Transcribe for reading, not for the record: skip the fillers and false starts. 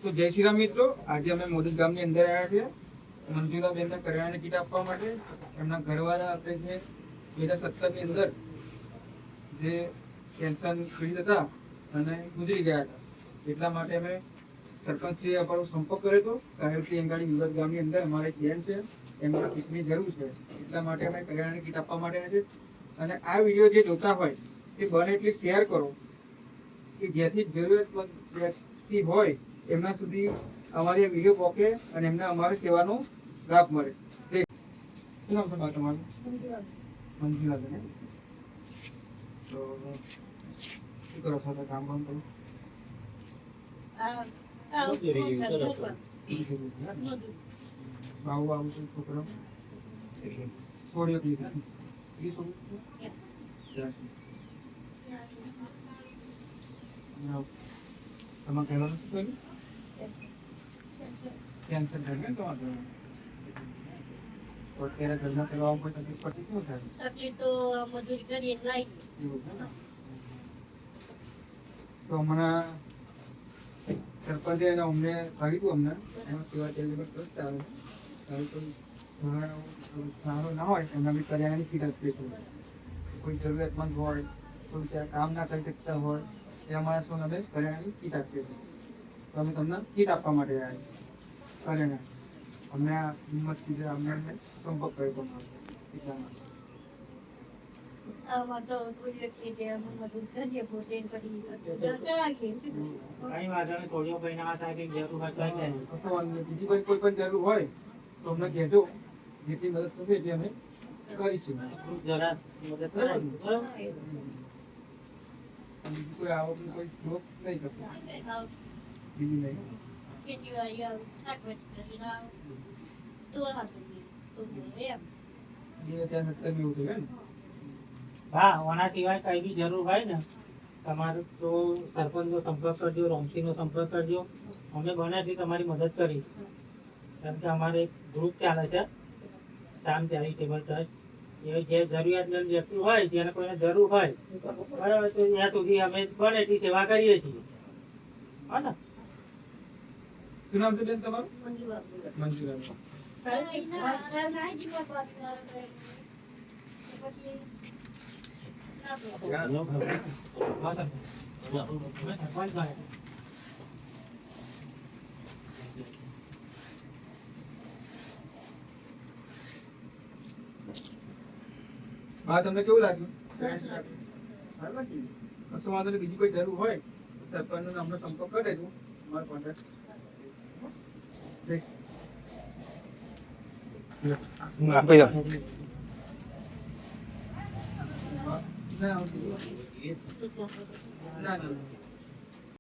તો જય શ્રી રામ મિત્રો, આજે અમે મોદક ગામની અંદર આવ્યા છીએ મંજુલાબેનને કરિયાણાની કીટ આપવા માટે. એમના ઘરવાળા આપણે જે 2017ની અંદર જે કેન્સર પીડિત હતા અને ગુજરી ગયા હતા, એટલા માટે અમે સરપંચશ્રીએ આપણો સંપર્ક કર્યો હતો. કાયરથી અંગાડી મોદક ગામની અંદર અમારે એક બેન છે, એમને કીટની જરૂર છે, એટલા માટે અમે કરિયાણાની કીટ આપવા માટે આવ્યા છે. અને આ વિડીયો જે જોતા હોય એ બને એટલી શેર કરો કે જેથી જરૂરિયાતમંદ વ્યક્તિ હોય એમના સુધી અમારી આ વિડીયો પહોંચે અને એમને અમારી સેવાનો લાભ મળે. શું નામ છે બા તમારું? મંજુલાબેન. તો શું કરો છો? કામ કામ કરો? બાવું આવું છે છોકરો છોડ્યો તમે કહેવાનું શું કહ્યું? કેન્સર થઈ ગયું તમારે? અત્યારે ઘરના કરવા કોઈ તકલીફ પડતી શું થાય? તકલીફ તો મજૂરી કરીએ તો હમણાં સરપંચે અમને કહ્યું હતું, અમને એમાં સેવા ચાલી ચાલે સારો ના હોય એમના બી કરિયાણાની કીટ આપીએ છીએ. કોઈ જરૂરિયાતમંદ હોય, કોઈ બિચારા કામ ના કરી શકતા હોય એ અમારા શું અમે કરિયાણાની કીટ આપીએ છીએ. તો અમે તમને કીટ આપવા માટે આવ્યા કરિયાણા. અમને આ હિંમત કીધે અમને સંપર્ક કર્યો તમારો એટલા માટે. બીજી કોઈ પણ જરૂર હોય તો અમને કહેજો, જેટલી મદદ થશે એટલી અમે કરીશું. કોઈ આવકનું કોઈ સ્ત્રોત નહીં કરતો, બીજી નહીં. હા, ઓના સિવાય કઈ બી જરૂર હોય ને તમારે તો સરપંચનો સંપર્ક કરજો, રોમસીનો સંપર્ક કરજો. અમે બને તમારી મદદ કરી. કેમ કે અમારે એક ગ્રુપ ચાલે છે, શામ ચેરિટેબલ ટ્રસ્ટ. એ જે જરૂરિયાતમંદ વ્યક્તિ હોય, જેને કોઈને જરૂર હોય બરાબર, તો ત્યાં સુધી અમે બને એટલી સેવા કરીએ છીએ. હા ને? શું નામ છે બેન તમારું? મંજુલાબેન. હા, તમને કેવું લાગ્યું? કશું વાંધો નહીં. બીજી કોઈ જરૂર હોય સરપંચનો અમને સંપર્ક કરી દેજો. અમારો કોન્ટેક્ટ આપી દો. ના ના